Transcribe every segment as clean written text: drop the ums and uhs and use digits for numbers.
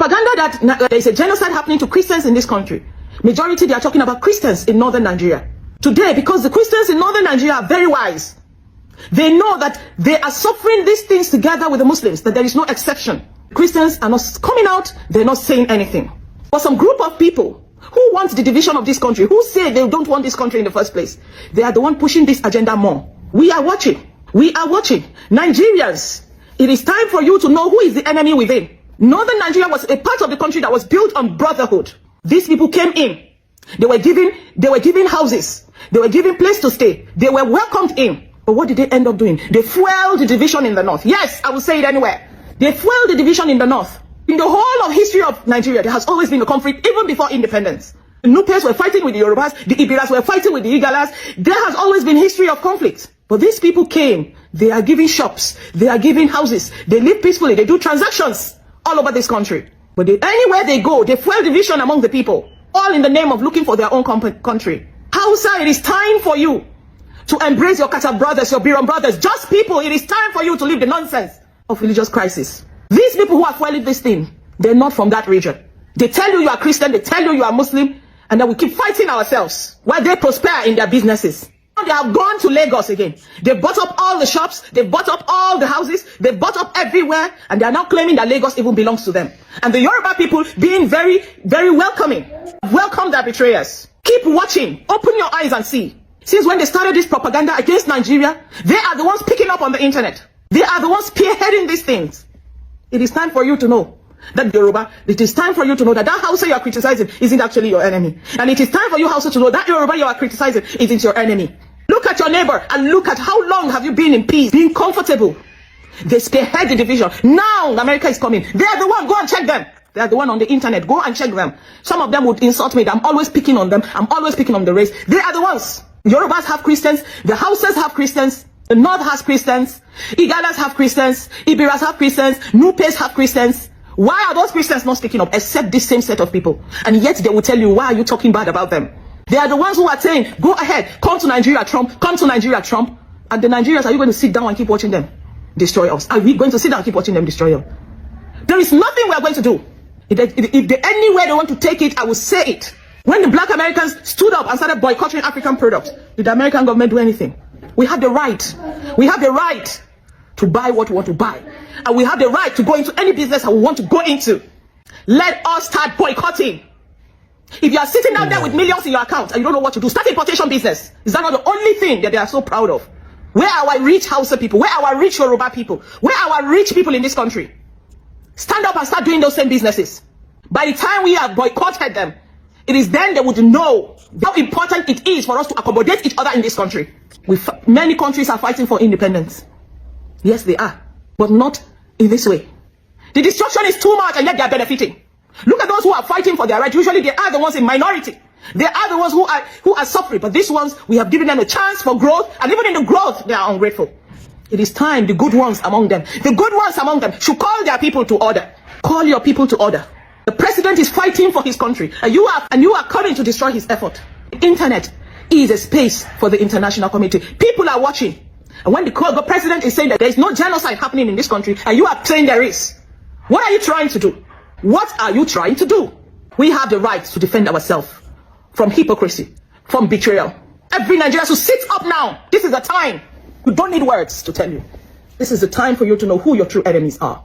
propaganda that there is a genocide happening to Christians in this country. Majority, they are talking about Christians in northern Nigeria. Today, because the Christians in northern Nigeria are very wise. They know that they are suffering these things together with the Muslims, that there is no exception. Christians are not coming out, they're not saying anything. For some group of people who want the division of this country, who say they don't want this country in the first place, they are the one pushing this agenda more. We are watching. We are watching. Nigerians, it is time for you to know who is the enemy within. Northern Nigeria was a part of the country that was built on brotherhood. These people came in. They were given houses. They were given place to stay. They were welcomed in. But what did they end up doing? They fueled the division in the north. Yes, I will say it anywhere. They fueled the division in the north. In the whole of history of Nigeria, there has always been a conflict, even before independence. The Nupes were fighting with the Yorubas. The Ibiras were fighting with the Igalas. There has always been history of conflict. But these people came. They are giving shops. They are giving houses. They live peacefully. They do transactions all over this country. But anywhere they go, they fuel division among the people. All in the name of looking for their own country. Hausa, it is time for you to embrace your Kata brothers, your Biron brothers, just people. It is time for you to leave the nonsense of religious crisis. These people who are fueling this thing, they're not from that region. They tell you are Christian, they tell you are Muslim, and then we keep fighting ourselves while they prosper in their businesses. They have gone to Lagos again. They bought up all the shops, they bought up all the houses, they bought up everywhere, and they are now claiming that Lagos even belongs to them. And the Yoruba people being very, very welcoming. Welcome their betrayers. Keep watching. Open your eyes and see. Since when they started this propaganda against Nigeria, they are the ones picking up on the internet. They are the ones spearheading these things. It is time for you to know that Yoruba, it is time for you to know that Hausa you are criticizing isn't actually your enemy. And it is time for you Hausa to know that Yoruba you are criticizing isn't your enemy. Look at your neighbor and look at how long have you been in peace, being comfortable. They spearhead the division. Now America is coming. They are the one. Go and check them. They are the one on the internet. Go and check them. Some of them would insult me. I'm always picking on them. I'm always picking on the race. They are the ones. Yorubas have Christians. The Hausas have Christians. The North has Christians. Igalas have Christians. Ibiras have Christians. Nupes have Christians. Why are those Christians not speaking up except this same set of people? And yet they will tell you, why are you talking bad about them? They are the ones who are saying, go ahead, come to Nigeria, Trump, come to Nigeria, Trump. And the Nigerians, are you going to sit down and keep watching them destroy us? Are we going to sit down and keep watching them destroy us? There is nothing we are going to do. If anywhere they want to take it, I will say it. When the black Americans stood up and started boycotting African products, did the American government do anything? We have the right. We have the right to buy what we want to buy. And we have the right to go into any business that we want to go into. Let us start boycotting. If you are sitting down there with millions in your account and you don't know what to do, start importation business. Is that not the only thing that they are so proud of? Where are our rich Hausa people? Where are our rich Yoruba people? Where are our rich people in this country? Stand up and start doing those same businesses. By the time we have boycotted them, it is then they would know how important it is for us to accommodate each other in this country. Many countries are fighting for independence. Yes, they are. But not in this way. The destruction is too much and yet they are benefiting. Look at those who are fighting for their right. Usually they are the ones in minority. They are the ones who are suffering. But these ones, we have given them a chance for growth. And even in the growth, they are ungrateful. It is time the good ones among them, the good ones among them should call their people to order. Call your people to order. The president is fighting for his country. And you are coming to destroy his effort. The internet is a space for the international community. People are watching. And when the president is saying that there is no genocide happening in this country, and you are saying there is, what are you trying to do? What are you trying to do? We have the right to defend ourselves from hypocrisy, from betrayal. Every Nigerian should sit up now. This is the time. You don't need words to tell you. This is the time for you to know who your true enemies are.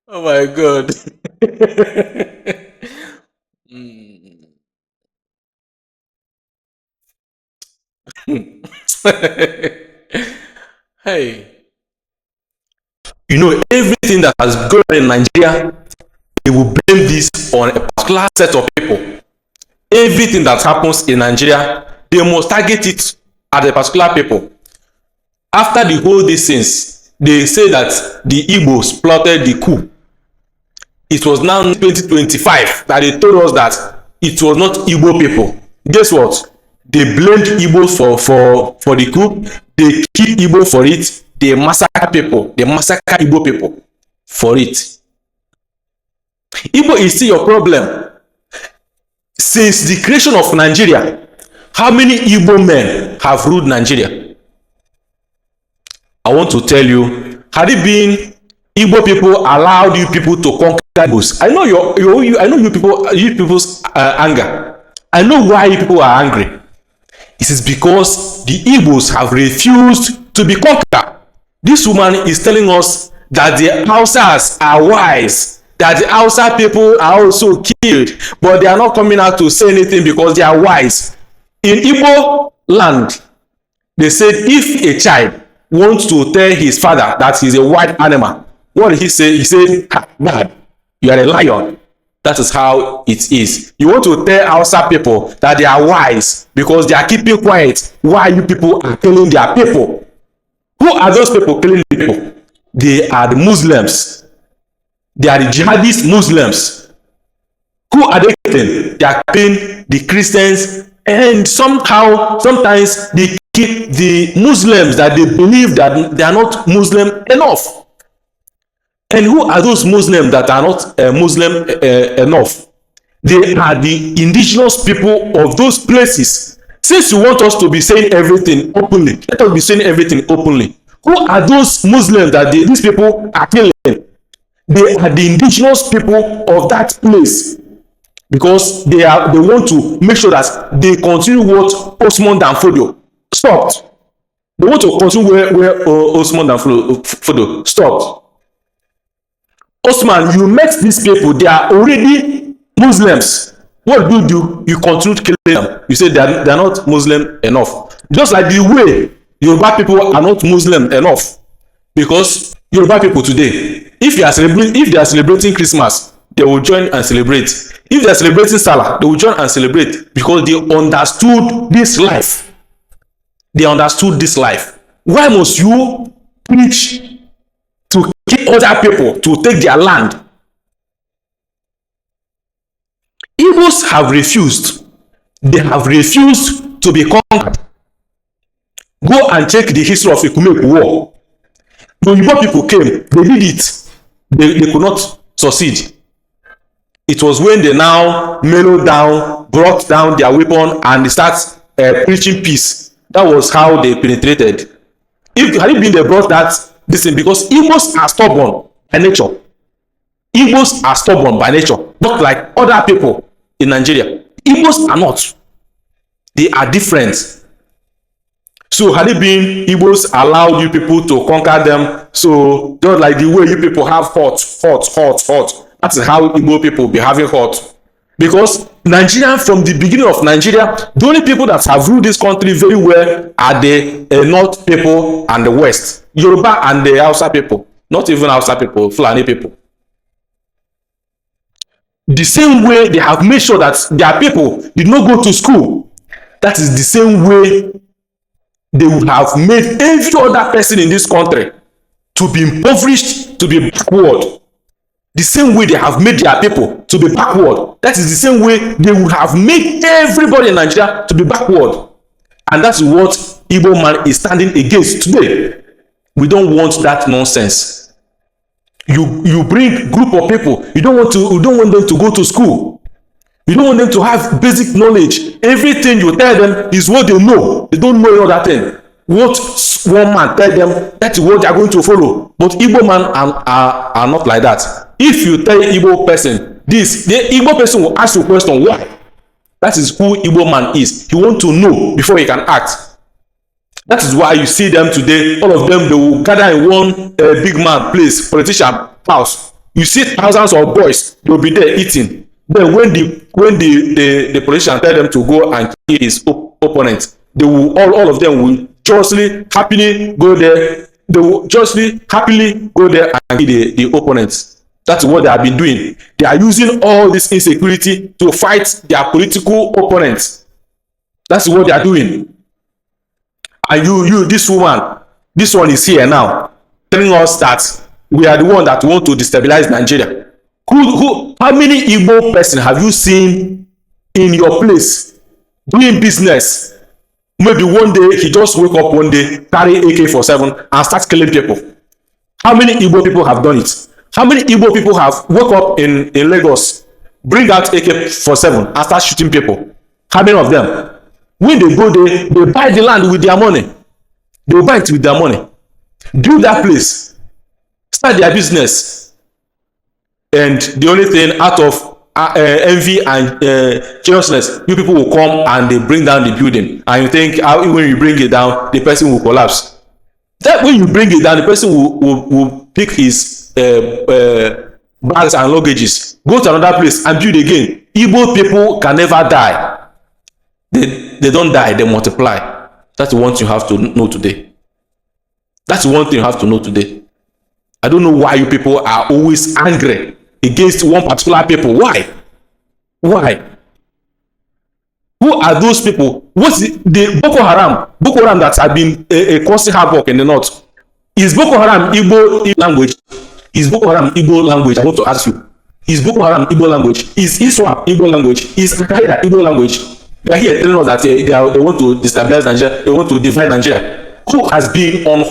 Oh my God. Hey, you know, everything that has gone on in Nigeria, they will blame this on a particular set of people. Everything that happens in Nigeria, they must target it at a particular people. After the whole distance, they say that the Igbos plotted the coup. It was now 2025 that they told us that it was not Igbo people. Guess what? They blamed Igbo for the coup. They killed Igbo for it. They massacre people. They massacre Igbo people for it. Igbo is still your problem. Since the creation of Nigeria, how many Igbo men have ruled Nigeria? I want to tell you, had it been Igbo people allowed you people to conquer Igbos, I know I know you people's anger. I know why you people are angry. It is because the Igbos have refused to be conquered. This woman is telling us that the Hausas are wise, that the Hausa people are also killed, but they are not coming out to say anything because they are wise. In Igbo land, they said if a child wants to tell his father that he's a wild animal, what did he say? He said, "Dad, you are a lion." That is how it is. You want to tell Hausa people that they are wise because they are keeping quiet while you people are killing their people. Who are those people killing the people? They are the Muslims. They are the jihadist Muslims. Who are they killing? They are killing the Christians, and sometimes they kill the Muslims that they believe that they are not Muslim enough. And who are those Muslims that are not Muslim enough? They are the indigenous people of those places. Since you want us to be saying everything openly, let us be saying everything openly. Who are those Muslims that these people are killing? They are the indigenous people of that place, because they want to make sure that they continue what Osman Dan Fodio stopped. They want to continue where Osman Dan Fodio stopped. Osman, you met these people, they are already Muslims. What do? You continue killing them. You say they are not Muslim enough. Just like the way Yoruba people are not Muslim enough. Because Yoruba people today, if they are celebrating Christmas, they will join and celebrate. If they are celebrating Salah, they will join and celebrate, because they understood this life. They understood this life. Why must you preach to kill other people, to take their land? Igbos have refused. They have refused to be conquered. Go and check the history of Ikumeku War. When Igbo people came, they did it. They could not succeed. It was when they now mellowed down, brought down their weapon, and they start preaching peace. That was how they penetrated. Had it been they brought this thing, because Igbos are stubborn by nature. Igbos are stubborn by nature, not like other people in Nigeria. Igbos are not. They are different. So had it been Igbos allowed you people to conquer them, so just like the way you people have hot, that is how Igbo people be having hot. Because Nigeria, from the beginning of Nigeria, the only people that have ruled this country very well are the North people and the West. Yoruba and the Hausa people. Not even Hausa people, Fulani people. The same way they have made sure that their people did not go to school, that is the same way they would have made every other person in this country to be impoverished, to be backward. The same way they have made their people to be backward, that is the same way they would have made everybody in Nigeria to be backward. And that's what Igbo man is standing against today. We don't want that nonsense. You bring group of people, you don't want them to go to school. You don't want them to have basic knowledge. Everything you tell them is what they know. They don't know other thing. What one man tell them, that is what they are going to follow. But Igbo man are not like that. If you tell Igbo person this, the Igbo person will ask you a question, why? That is who Igbo man is. He wants to know before he can act. That is why you see them today, all of them, they will gather in one big man place, politician house. You see thousands of boys, they will be there eating. Then when the politician tell them to go and kill his opponent, they will all of them will justly happily go there. They will justly happily go there and kill the opponents. That's what they have been doing. They are using all this insecurity to fight their political opponents. That's what they are doing. And this one is here now, telling us that we are the one that want to destabilize Nigeria. How many Igbo person have you seen in your place doing business? Maybe one day he just wake up one day, carry AK-47 and start killing people. How many Igbo people have done it? How many Igbo people have woke up in Lagos, bring out AK-47 and start shooting people? How many of them? When they go there, they buy the land with their money. They will buy it with their money. Build that place. Start their business. And the only thing out of envy and jealousness, you people will come and they bring down the building. And you think when you bring it down, the person will collapse. That when you bring it down, the person will pick his bags and luggages, go to another place and build again. Igbo people can never die. They don't die, they multiply. That's the one thing you have to know today. That's the one thing you have to know today. I don't know why you people are always angry against one particular people. Why? Why? Who are those people? What's the Boko Haram? Boko Haram that have been causing havoc in the north. Is Boko Haram Igbo language? Is Boko Haram Igbo language? I want to ask you. Is Boko Haram Igbo language? Is Iswap Igbo language? Is Al-Qaeda Igbo language? They are here telling us that they want to destabilize Nigeria. They want to divide Nigeria. Who has been on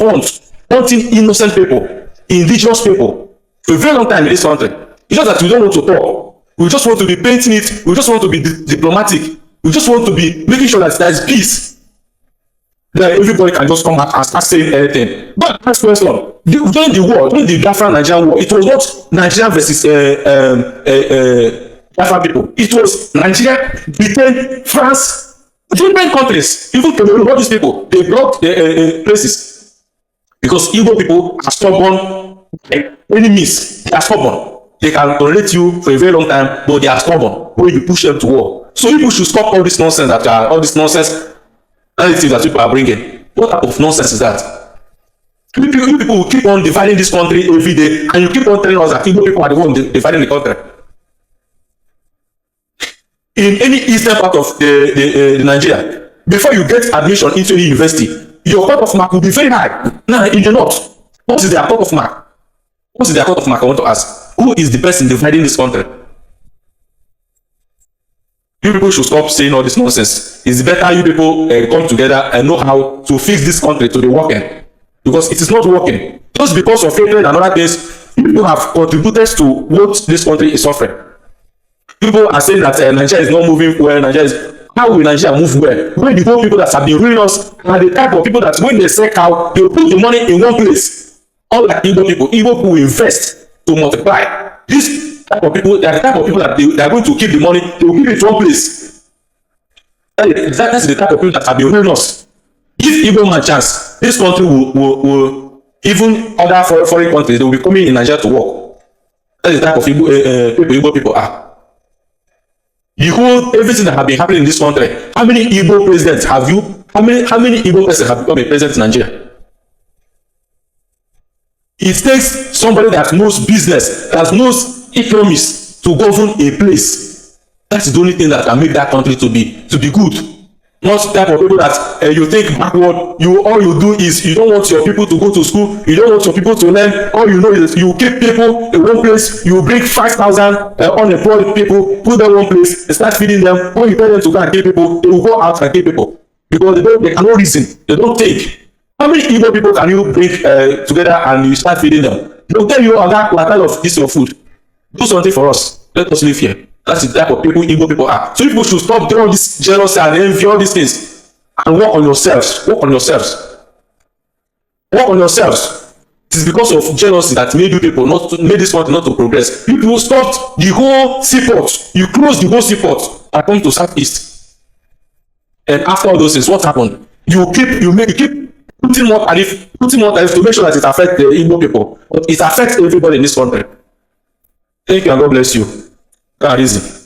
hunting innocent people, indigenous people, for a very long time in this country? It's just that we don't want to talk. We just want to be painting it. We just want to be diplomatic. We just want to be making sure that there is peace. That everybody can just come out and start saying anything. But ask question. During the war, during the Biafran-Nigerian war, it was not Nigeria versus Biafran people. It was Nigeria, Britain, France, different countries, even Cameroon. All these people, they blocked places because Igbo people are stubborn. Enemies, they are stubborn. They can tolerate you for a very long time, but they are stubborn when you push them to war. So people should stop all this nonsense all this nonsense narrative that people are bringing. What type of nonsense is that? You people will keep on dividing this country every day, and you keep on telling us that Igbo people are the ones dividing the country. In any eastern part of the Nigeria, before you get admission into any university, your cut-off mark will be very high. Now in the north, what is their cut-off mark? What is their cut-off mark? I want to ask. Who is the person dividing this country? You people should stop saying all this nonsense. It's better you people come together and know how to fix this country to be working, because it is not working. Just because of hatred and other things, people have contributed to what this country is suffering. People are saying that Nigeria is not moving well. How will Nigeria move well? When the whole people that have been ruining us are the type of people that when they sell cow, they put the money in one place. Unlike Igbo people will invest to multiply. This type of people, they are the type of people that they are going to keep the money, they will keep it in one place. That's the type of people that have been ruining us. Give Igbo man a chance, this country will even other foreign countries, they will be coming in Nigeria to work. That's the type of Igbo people are. The whole everything that have been happening in this country. How many Igbo presidents have you? How many Igbo presidents have become a president in Nigeria? It takes somebody that knows business, that knows economics to govern a place. That's the only thing that can make that country to be good. Not type of people that you think backward. All you do is you don't want your people to go to school. You don't want your people to learn. All you know is you keep people in one place. You bring 5,000 unemployed people, put them in one place, and start feeding them. When you tell them to go and kill people, they will go out and kill people because they cannot reason. They don't think. How many Igbo people can you bring together and you start feeding them? They will tell you, "Oh, that what kind of this your food? Do something for us. Let us live here." That's the type of people Igbo people are. So people should stop doing all this jealousy and envy, all these things, and work on yourselves. Work on yourselves. Work on yourselves. It is because of jealousy that made you people made this country not to progress. People stopped the whole seaport. You closed the whole seaport and come to Southeast. And after all those things, what happened? You keep putting more tariff to make sure that it affects the Igbo people, but it affects everybody in this country. Thank you and God bless you. God easy.